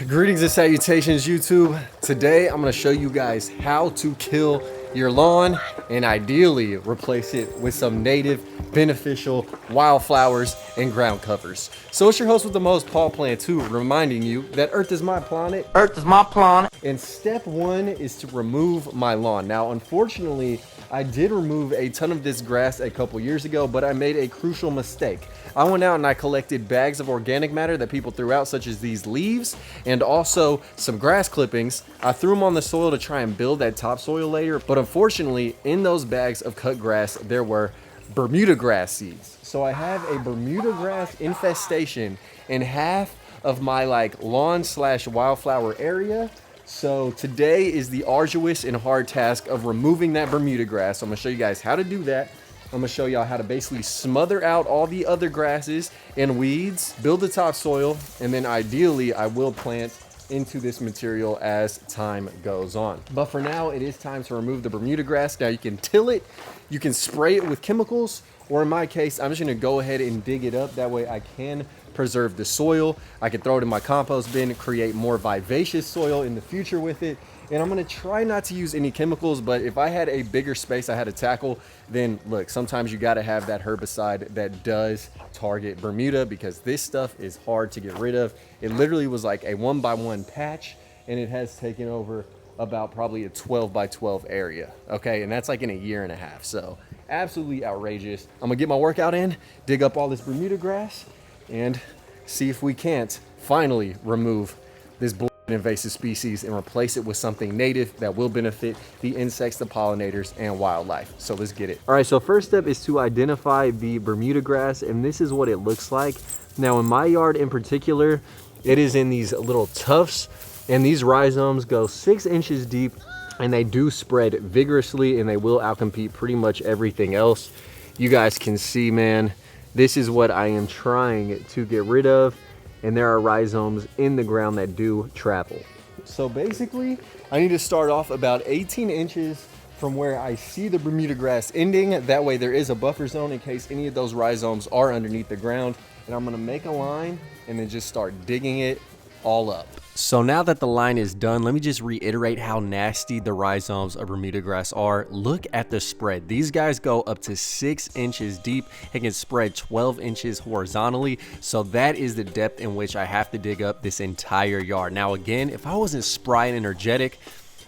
Greetings and salutations, YouTube. Today I'm going to show you guys how to kill your lawn and ideally replace it with some native beneficial wildflowers and ground covers. So it's your host with the most, Paul Plant 2, reminding you that Earth is my planet. Earth is my planet. And step one is to remove my lawn. Now, unfortunately, I did remove a ton of this grass a couple years ago, but I made a crucial mistake. I went out and I collected bags of organic matter that people threw out, such as these leaves and also some grass clippings. I threw them on the soil to try and build that topsoil layer, but unfortunately, in those bags of cut grass, there were Bermuda grass seeds. So I have a Bermuda grass infestation in half of my lawn slash wildflower area. So today is the arduous and hard task of removing that Bermuda grass. So I'm gonna show you guys how to do that. I'm gonna show y'all how to basically smother out all the other grasses and weeds, build the topsoil, and then ideally I will plant into this material as time goes on. But for now, it is time to remove the Bermuda grass. Now you can till it, you can spray it with chemicals, or in my case, I'm just gonna go ahead and dig it up. That way I can preserve the soil. I can throw it in my compost bin, create more vivacious soil in the future with it. And I'm gonna try not to use any chemicals, but if I had a bigger space I had to tackle, then look, sometimes you gotta have that herbicide that does target Bermuda, because this stuff is hard to get rid of. It literally was like a 1x1 patch, and it has taken over about probably a 12x12 area. Okay, and that's like in a year and a half. So absolutely outrageous. I'm gonna get my workout in, dig up all this Bermuda grass, and see if we can't finally remove this invasive species and replace it with something native that will benefit the insects, the pollinators, and wildlife. So let's get it. All right, so first step is to identify the Bermuda grass, and this is what it looks like. Now in my yard in particular, it is in these little tufts, and these rhizomes go 6 inches deep, and they do spread vigorously, and they will outcompete pretty much everything else. You guys can see, man, this is what I am trying to get rid of. And there are rhizomes in the ground that do travel. So basically, I need to start off about 18 inches from where I see the Bermuda grass ending. That way there is a buffer zone in case any of those rhizomes are underneath the ground. And I'm gonna make a line and then just start digging it all up. So now that the line is done, let me just reiterate how nasty the rhizomes of Bermuda grass are. Look at the spread. These guys go up to 6 inches deep and can spread 12 inches horizontally. So that is the depth in which I have to dig up this entire yard. Now again, if I wasn't spry and energetic,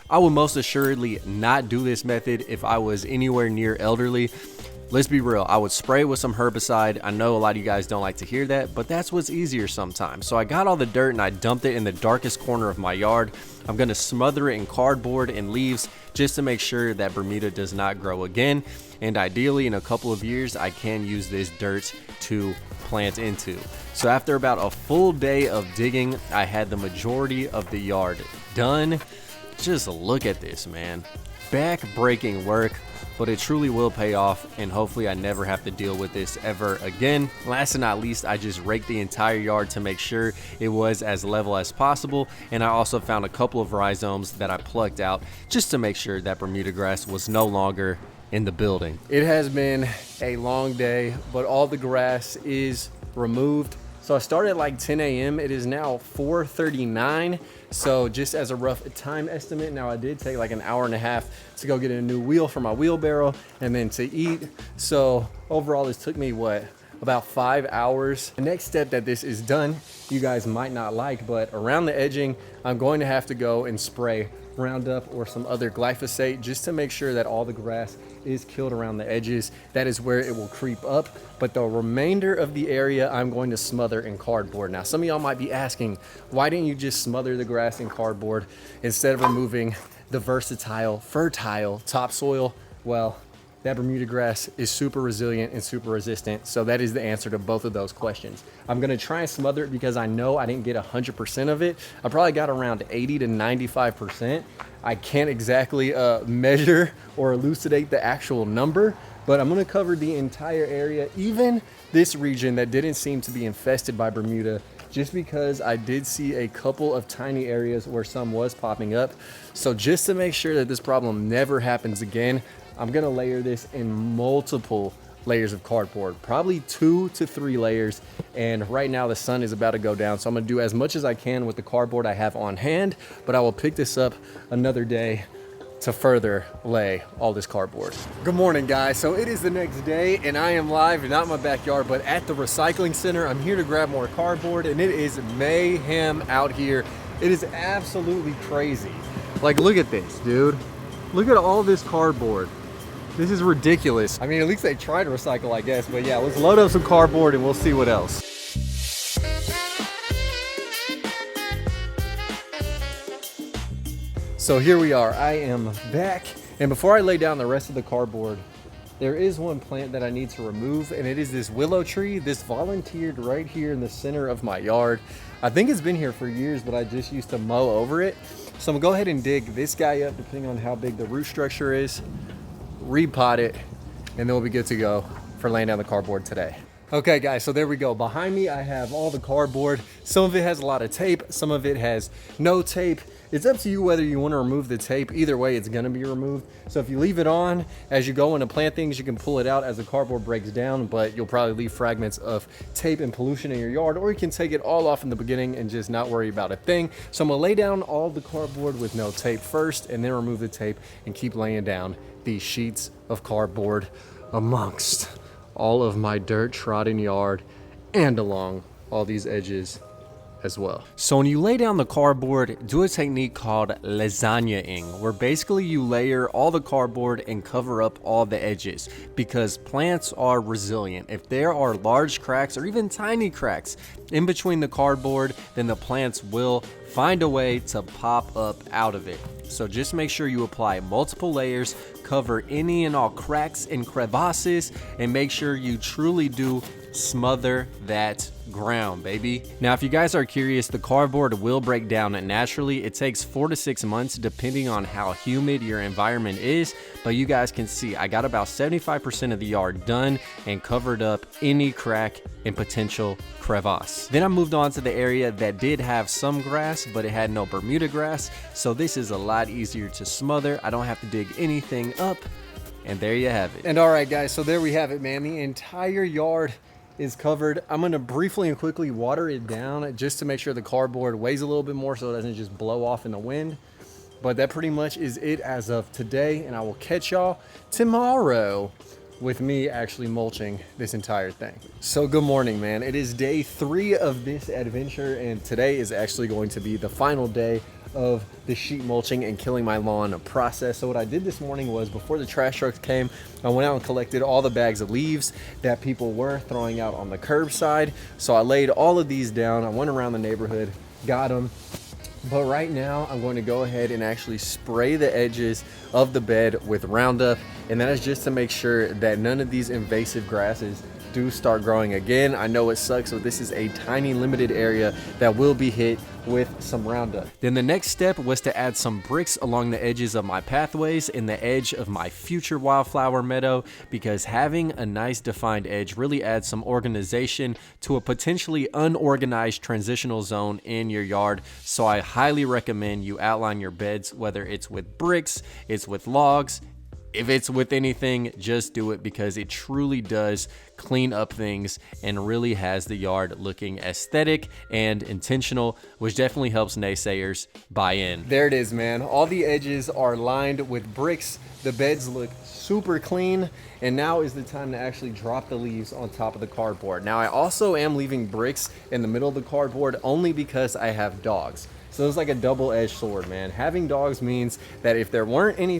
I would most assuredly not do this method if I was anywhere near elderly. Let's be real, I would spray with some herbicide. I know a lot of you guys don't like to hear that, but that's what's easier sometimes. So I got all the dirt and I dumped it in the darkest corner of my yard. I'm gonna smother it in cardboard and leaves just to make sure that Bermuda does not grow again. And ideally, in a couple of years, I can use this dirt to plant into. So after about a full day of digging, I had the majority of the yard done. Just look at this, man. Back-breaking work, but it truly will pay off, and hopefully I never have to deal with this ever again. Last and not least, I just raked the entire yard to make sure it was as level as possible, and I also found a couple of rhizomes that I plucked out just to make sure that Bermuda grass was no longer in the building. It has been a long day, but all the grass is removed. So I started at like 10 a.m. It is now 4:39. So just as a rough time estimate, now I did take like an hour and a half to go get a new wheel for my wheelbarrow and then to eat. So overall, this took me about 5 hours. The next step that this is done, you guys might not like, but around the edging, I'm going to have to go and spray Roundup or some other glyphosate just to make sure that all the grass is killed around the edges. That is where it will creep up, but the remainder of the area I'm going to smother in cardboard. Now some of y'all might be asking, why didn't you just smother the grass in cardboard instead of removing the versatile, fertile topsoil? Well, that Bermuda grass is super resilient and super resistant. So that is the answer to both of those questions. I'm gonna try and smother it because I know I didn't get 100% of it. I probably got around 80 to 95%. I can't exactly measure or elucidate the actual number, but I'm gonna cover the entire area, even this region that didn't seem to be infested by Bermuda, just because I did see a couple of tiny areas where some was popping up. So just to make sure that this problem never happens again, I'm gonna layer this in multiple layers of cardboard, probably 2 to 3 layers. And right now the sun is about to go down, so I'm gonna do as much as I can with the cardboard I have on hand, but I will pick this up another day to further lay all this cardboard. Good morning, guys. So it is the next day and I am live, not in my backyard, but at the recycling center. I'm here to grab more cardboard and it is mayhem out here. It is absolutely crazy. Like, look at this, dude. Look at all this cardboard. This is ridiculous. I mean, at least they try to recycle, I guess, but yeah, let's load up some cardboard and we'll see what else. So here we are, I am back. And before I lay down the rest of the cardboard, there is one plant that I need to remove, and it is this willow tree. This volunteered right here in the center of my yard. I think it's been here for years, but I just used to mow over it. So I'm gonna go ahead and dig this guy up, depending on how big the root structure is, repot it, and then we'll be good to go for laying down the cardboard today. Okay guys, so there we go. Behind me, I have all the cardboard. Some of it has a lot of tape, some of it has no tape. It's up to you whether you want to remove the tape. Either way, it's gonna be removed. So if you leave it on, as you go in to plant things, you can pull it out as the cardboard breaks down, but you'll probably leave fragments of tape and pollution in your yard, or you can take it all off in the beginning and just not worry about a thing. So I'm gonna lay down all the cardboard with no tape first, and then remove the tape and keep laying down these sheets of cardboard amongst all of my dirt trodden yard and along all these edges as well. So when you lay down the cardboard, do a technique called lasagnaing, where basically you layer all the cardboard and cover up all the edges, because plants are resilient. If there are large cracks or even tiny cracks in between the cardboard, then the plants will find a way to pop up out of it. So just make sure you apply multiple layers, cover any and all cracks and crevasses, and make sure you truly do smother that ground, baby. Now, if you guys are curious, the cardboard will break down naturally. It takes 4 to 6 months depending on how humid your environment is, but you guys can see I got about 75% of the yard done and covered up any crack and potential crevasse. Then I moved on to the area that did have some grass, but it had no Bermuda grass, so this is a lot easier to smother. I don't have to dig anything up, and there you have it. And all right, guys, so there we have it, man. The entire yard is covered. I'm gonna briefly and quickly water it down just to make sure the cardboard weighs a little bit more so it doesn't just blow off in the wind. But that pretty much is it as of today, and I will catch y'all tomorrow with me actually mulching this entire thing. So good morning, man. It is day 3 of this adventure, and today is actually going to be the final day of the sheet mulching and killing my lawn process. So what I did this morning was, before the trash trucks came, I went out and collected all the bags of leaves that people were throwing out on the curbside. So I laid all of these down. I went around the neighborhood, got them. But right now I'm going to go ahead and actually spray the edges of the bed with Roundup, and that is just to make sure that none of these invasive grasses do start growing again. I know it sucks, but this is a tiny limited area that will be hit with some Roundup. Then the next step was to add some bricks along the edges of my pathways and the edge of my future wildflower meadow, because having a nice defined edge really adds some organization to a potentially unorganized transitional zone in your yard. So I highly recommend you outline your beds, whether it's with bricks, it's with logs. If it's with anything, just do it, because it truly does clean up things and really has the yard looking aesthetic and intentional, which definitely helps naysayers buy in. There it is, man. All the edges are lined with bricks. The beds look super clean, and now is the time to actually drop the leaves on top of the cardboard. Now, I also am leaving bricks in the middle of the cardboard only because I have dogs. So it's like a double-edged sword, man. Having dogs means that if there weren't any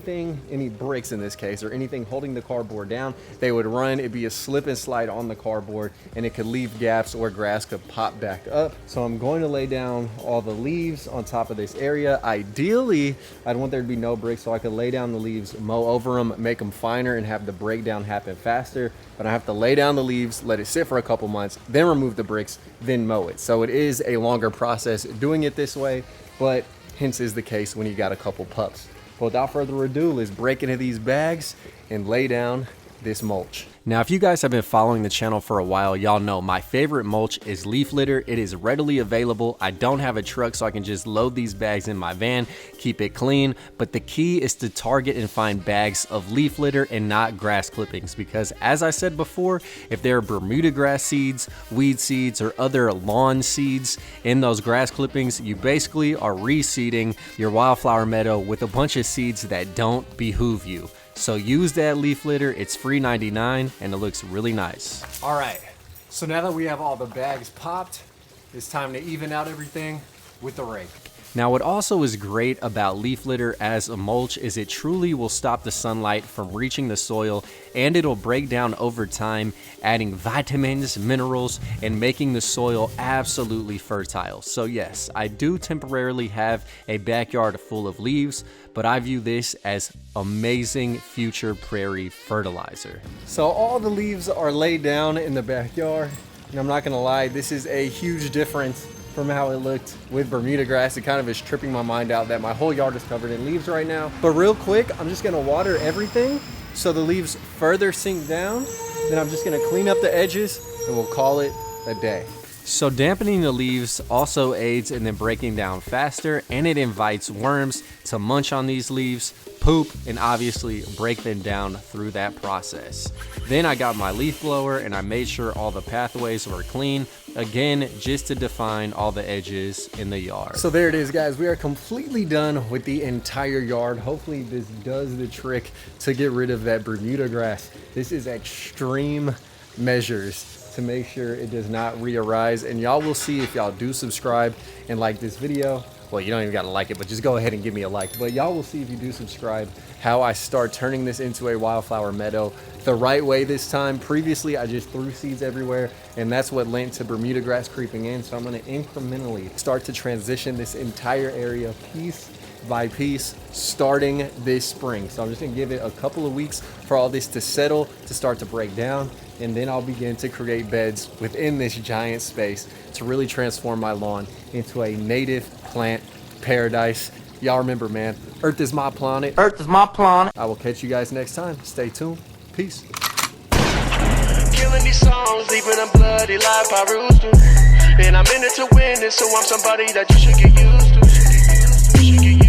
bricks in this case, or anything holding the cardboard down, they would run. It'd be a slip and slide on the cardboard, and it could leave gaps, or grass could pop back up. So I'm going to lay down all the leaves on top of this area. Ideally, I'd want there to be no bricks so I could lay down the leaves, mow over them, make them finer, and have the breakdown happen faster. But I have to lay down the leaves, let it sit for a couple months, then remove the bricks, then mow it. So it is a longer process doing it this way, but hence is the case when you got a couple pups. But without further ado, let's break into these bags and lay down this mulch. Now, if you guys have been following the channel for a while, y'all know my favorite mulch is leaf litter. It is readily available. I don't have a truck, so I can just load these bags in my van, keep it clean. But the key is to target and find bags of leaf litter and not grass clippings, because as I said before, if there are Bermuda grass seeds, weed seeds, or other lawn seeds in those grass clippings, you basically are reseeding your wildflower meadow with a bunch of seeds that don't behoove you. So use that leaf litter. It's free 99 and it looks really nice. All right, so now that we have all the bags popped, it's time to even out everything with the rake. Now, what also is great about leaf litter as a mulch is it truly will stop the sunlight from reaching the soil, and it'll break down over time, adding vitamins, minerals, and making the soil absolutely fertile. So yes, I do temporarily have a backyard full of leaves, but I view this as amazing future prairie fertilizer. So all the leaves are laid down in the backyard, and I'm not gonna lie, this is a huge difference from how it looked with Bermuda grass. It kind of is tripping my mind out that my whole yard is covered in leaves right now. But real quick, I'm just gonna water everything so the leaves further sink down. Then I'm just gonna clean up the edges and we'll call it a day. So dampening the leaves also aids in them breaking down faster, and it invites worms to munch on these leaves, poop, and obviously break them down through that process. Then I got my leaf blower and I made sure all the pathways were clean, again, just to define all the edges in the yard. So there it is, guys. We are completely done with the entire yard. Hopefully this does the trick to get rid of that Bermuda grass. This is extreme measures to make sure it does not re-arise, and y'all will see if y'all do subscribe and like this video. Well, you don't even gotta like it, but just go ahead and give me a like. But y'all will see if you do subscribe how I start turning this into a wildflower meadow the right way this time. Previously, I just threw seeds everywhere, and that's what led to Bermuda grass creeping in. So I'm gonna incrementally start to transition this entire area piece by piece starting this spring. So I'm just gonna give it a couple of weeks for all this to settle, to start to break down, and then I'll begin to create beds within this giant space to really transform my lawn into a native plant paradise. Y'all remember, man, Earth is my planet. Earth is my planet. I will catch you guys next time. Stay tuned. Peace. Killing these songs, leaving them bloody like Parustu. And I'm in it to win it, so I'm somebody that you should get used to.